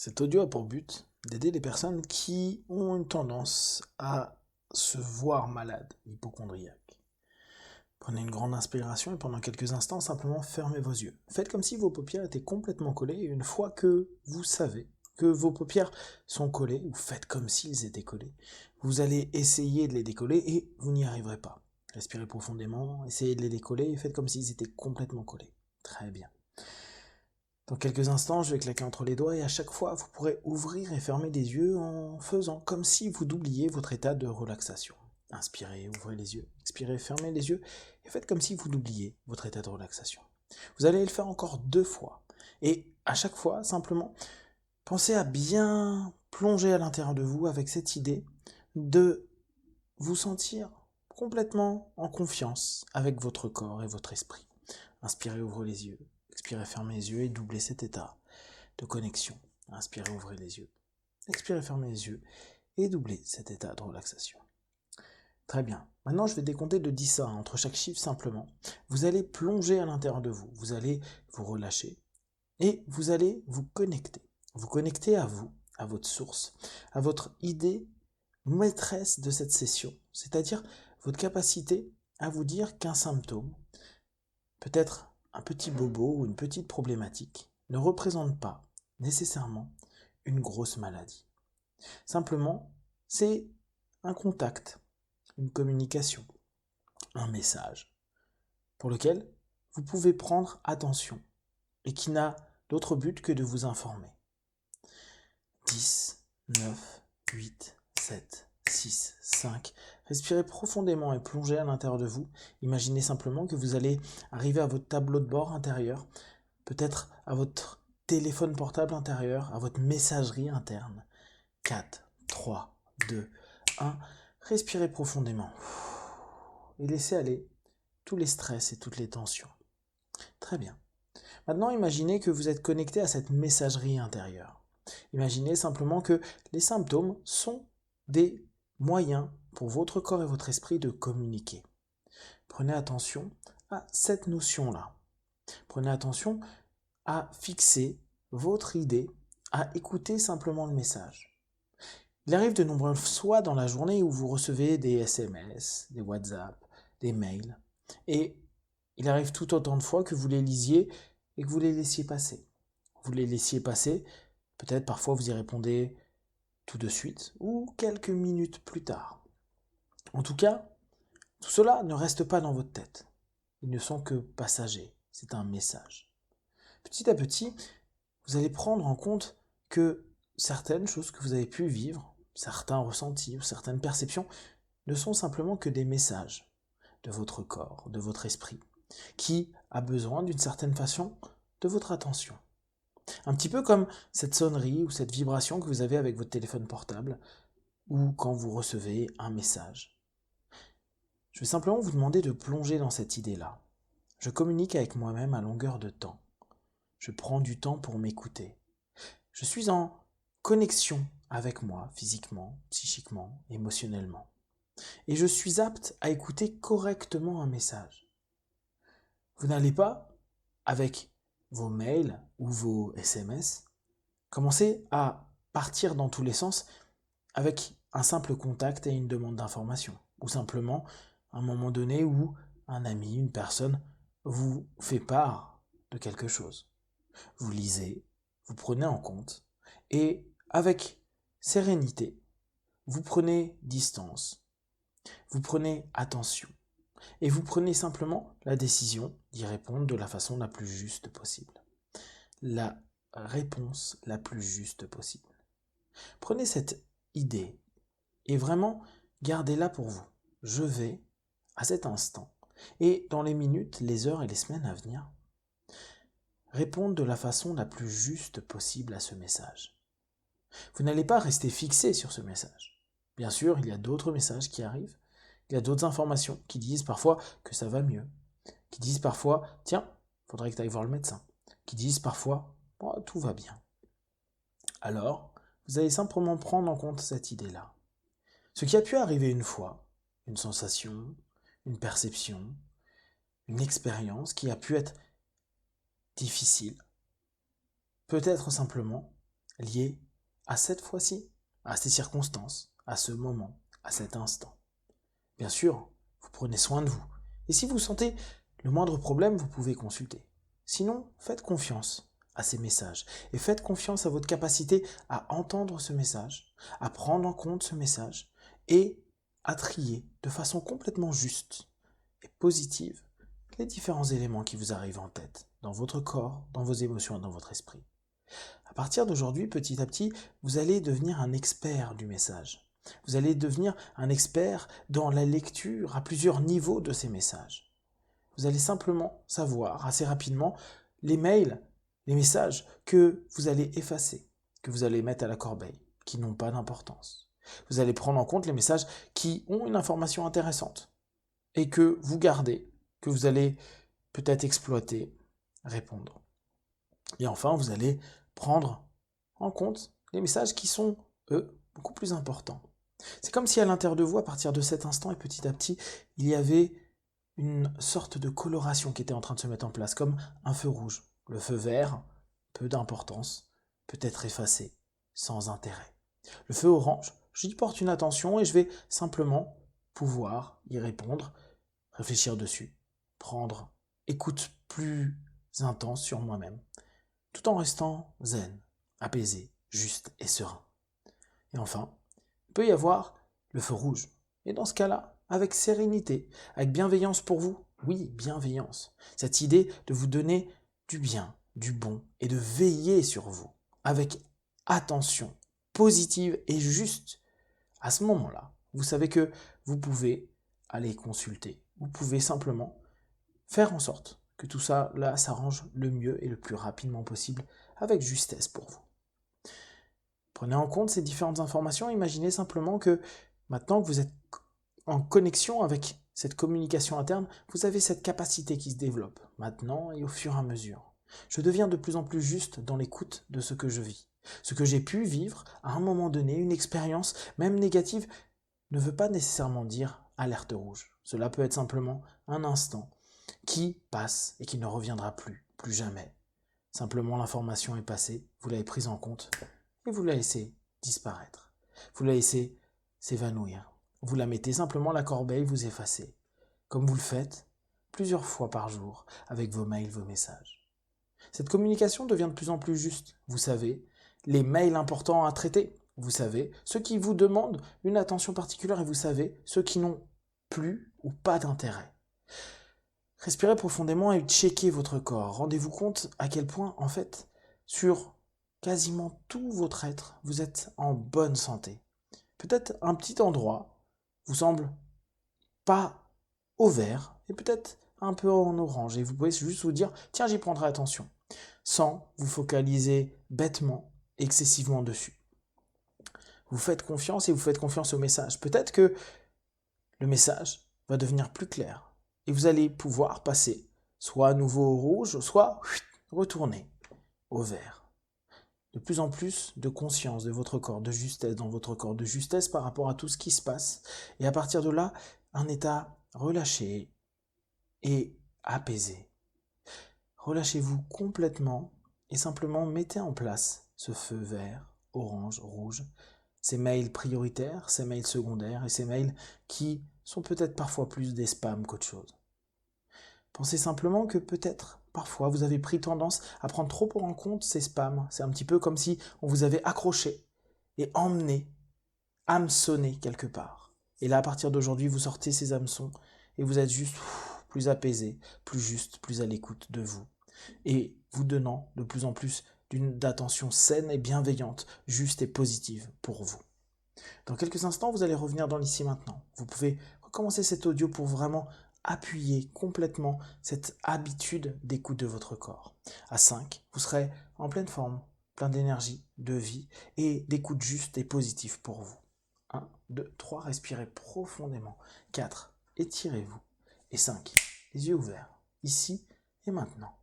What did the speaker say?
Cet audio a pour but d'aider les personnes qui ont une tendance à se voir malades, hypocondriaques. Prenez une grande inspiration et pendant quelques instants, simplement fermez vos yeux. Faites comme si vos paupières étaient complètement collées et une fois que vous savez que vos paupières sont collées, ou faites comme s'ils étaient collés, vous allez essayer de les décoller et vous n'y arriverez pas. Respirez profondément, essayez de les décoller et faites comme s'ils étaient complètement collés. Très bien. Dans quelques instants, je vais claquer entre les doigts et à chaque fois, vous pourrez ouvrir et fermer les yeux en faisant comme si vous doubliez votre état de relaxation. Inspirez, ouvrez les yeux, expirez, fermez les yeux et faites comme si vous doubliez votre état de relaxation. Vous allez le faire encore 2 fois et à chaque fois, simplement, pensez à bien plonger à l'intérieur de vous avec cette idée de vous sentir complètement en confiance avec votre corps et votre esprit. Inspirez, ouvrez les yeux. Expirez, fermez les yeux et doublez cet état de connexion. Inspirez, ouvrez les yeux. Expirez, fermez les yeux et doublez cet état de relaxation. Très bien. Maintenant, je vais décompter de 10 à 1 entre chaque chiffre simplement. Vous allez plonger à l'intérieur de vous. Vous allez vous relâcher et vous allez vous connecter. Vous connecter à vous, à votre source, à votre idée maîtresse de cette session, c'est-à-dire votre capacité à vous dire qu'un symptôme, peut-être un petit bobo ou une petite problématique, ne représente pas nécessairement une grosse maladie. Simplement, c'est un contact, une communication, un message pour lequel vous pouvez prendre attention et qui n'a d'autre but que de vous informer. 10, 9, 8, 7, 6, 5. Respirez profondément et plongez à l'intérieur de vous. Imaginez simplement que vous allez arriver à votre tableau de bord intérieur, peut-être à votre téléphone portable intérieur, à votre messagerie interne. 4, 3, 2, 1. Respirez profondément et laissez aller tous les stress et toutes les tensions. Très bien. Maintenant, imaginez que vous êtes connecté à cette messagerie intérieure. Imaginez simplement que les symptômes sont des moyens pour votre corps et votre esprit de communiquer. Prenez attention à cette notion-là. Prenez attention à fixer votre idée, à écouter simplement le message. Il arrive de nombreuses fois dans la journée où vous recevez des SMS, des WhatsApp, des mails, et il arrive tout autant de fois que vous les lisiez et que vous les laissiez passer. Vous les laissiez passer, peut-être parfois vous y répondez tout de suite ou quelques minutes plus tard. En tout cas, tout cela ne reste pas dans votre tête. Ils ne sont que passagers, c'est un message. Petit à petit, vous allez prendre en compte que certaines choses que vous avez pu vivre, certains ressentis ou certaines perceptions, ne sont simplement que des messages de votre corps, de votre esprit, qui a besoin d'une certaine façon de votre attention. Un petit peu comme cette sonnerie ou cette vibration que vous avez avec votre téléphone portable ou quand vous recevez un message. Je vais simplement vous demander de plonger dans cette idée-là. Je communique avec moi-même à longueur de temps. Je prends du temps pour m'écouter. Je suis en connexion avec moi, physiquement, psychiquement, émotionnellement. Et je suis apte à écouter correctement un message. Vous n'allez pas, avec vos mails ou vos SMS, commencer à partir dans tous les sens avec un simple contact et une demande d'information. Ou simplement, à un moment donné où un ami, une personne vous fait part de quelque chose. Vous lisez, vous prenez en compte, et avec sérénité, vous prenez distance, vous prenez attention, et vous prenez simplement la décision d'y répondre de la façon la plus juste possible. La réponse la plus juste possible. Prenez cette idée et vraiment gardez-la pour vous. Je vais, à cet instant, et dans les minutes, les heures et les semaines à venir, répondre de la façon la plus juste possible à ce message. Vous n'allez pas rester fixé sur ce message. Bien sûr, il y a d'autres messages qui arrivent, il y a d'autres informations qui disent parfois que ça va mieux, qui disent parfois, tiens, faudrait que tu ailles voir le médecin, qui disent parfois, oh, tout va bien. Alors, vous allez simplement prendre en compte cette idée-là. Ce qui a pu arriver une fois, une sensation, une perception, une expérience qui a pu être difficile, peut être simplement liées à cette fois-ci, à ces circonstances, à ce moment, à cet instant. Bien sûr, vous prenez soin de vous. Et si vous sentez le moindre problème, vous pouvez consulter. Sinon, faites confiance à ces messages et faites confiance à votre capacité à entendre ce message, à prendre en compte ce message et à trier de façon complètement juste et positive les différents éléments qui vous arrivent en tête, dans votre corps, dans vos émotions et dans votre esprit. À partir d'aujourd'hui, petit à petit, vous allez devenir un expert du message. Vous allez devenir un expert dans la lecture à plusieurs niveaux de ces messages. Vous allez simplement savoir assez rapidement les mails, les messages que vous allez effacer, que vous allez mettre à la corbeille, qui n'ont pas d'importance. Vous allez prendre en compte les messages qui ont une information intéressante et que vous gardez, que vous allez peut-être exploiter, répondre. Et enfin, vous allez prendre en compte les messages qui sont, eux, beaucoup plus importants. C'est comme si à l'intérieur de vous, à partir de cet instant et petit à petit, il y avait une sorte de coloration qui était en train de se mettre en place, comme un feu rouge. Le feu vert, peu d'importance, peut être effacé, sans intérêt. Le feu orange, j'y porte une attention et je vais simplement pouvoir y répondre, réfléchir dessus, prendre écoute plus intense sur moi-même, tout en restant zen, apaisé, juste et serein. Et enfin, il peut y avoir le feu rouge. Et dans ce cas-là, avec sérénité, avec bienveillance pour vous, oui, bienveillance, cette idée de vous donner du bien, du bon, et de veiller sur vous, avec attention, positive et juste. À ce moment-là, vous savez que vous pouvez aller consulter. Vous pouvez simplement faire en sorte que tout ça là s'arrange le mieux et le plus rapidement possible avec justesse pour vous. Prenez en compte ces différentes informations, imaginez simplement que maintenant que vous êtes en connexion avec cette communication interne, vous avez cette capacité qui se développe maintenant et au fur et à mesure. Je deviens de plus en plus juste dans l'écoute de ce que je vis. Ce que j'ai pu vivre à un moment donné, une expérience, même négative, ne veut pas nécessairement dire alerte rouge. Cela peut être simplement un instant qui passe et qui ne reviendra plus jamais. Simplement l'information est passée, vous l'avez prise en compte et vous la laissez disparaître. Vous la laissez s'évanouir. Vous la mettez simplement à la corbeille, vous effacez. Comme vous le faites plusieurs fois par jour avec vos mails, vos messages. Cette communication devient de plus en plus juste. Vous savez, les mails importants à traiter. Vous savez, ceux qui vous demandent une attention particulière et vous savez, ceux qui n'ont plus ou pas d'intérêt. Respirez profondément et checkez votre corps. Rendez-vous compte à quel point, en fait, sur quasiment tout votre être, vous êtes en bonne santé. Peut-être un petit endroit vous semble pas au vert et peut-être un peu en orange. Et vous pouvez juste vous dire, tiens, j'y prendrai attention, sans vous focaliser bêtement, excessivement dessus. Vous faites confiance et vous faites confiance au message. Peut-être que le message va devenir plus clair et vous allez pouvoir passer soit à nouveau au rouge, soit retourner au vert. De plus en plus de conscience de votre corps, de justesse dans votre corps, de justesse par rapport à tout ce qui se passe. Et à partir de là, un état relâché et apaisé. Relâchez-vous complètement et simplement mettez en place ce feu vert, orange, rouge, ces mails prioritaires, ces mails secondaires et ces mails qui sont peut-être parfois plus des spams qu'autre chose. Pensez simplement que peut-être, parfois, vous avez pris tendance à prendre trop en compte ces spams. C'est un petit peu comme si on vous avait accroché et emmené, hameçonné quelque part. Et là, à partir d'aujourd'hui, vous sortez ces hameçons et vous êtes juste plus apaisé, plus juste, plus à l'écoute de vous. Et vous donnant de plus en plus d'attention saine et bienveillante, juste et positive pour vous. Dans quelques instants, vous allez revenir dans l'ici maintenant. Vous pouvez recommencer cet audio pour vraiment appuyer complètement cette habitude d'écoute de votre corps. À 5, vous serez en pleine forme, plein d'énergie, de vie et d'écoute juste et positive pour vous. 1, 2, 3, respirez profondément. 4, étirez-vous. Et 5, les yeux ouverts, ici et maintenant.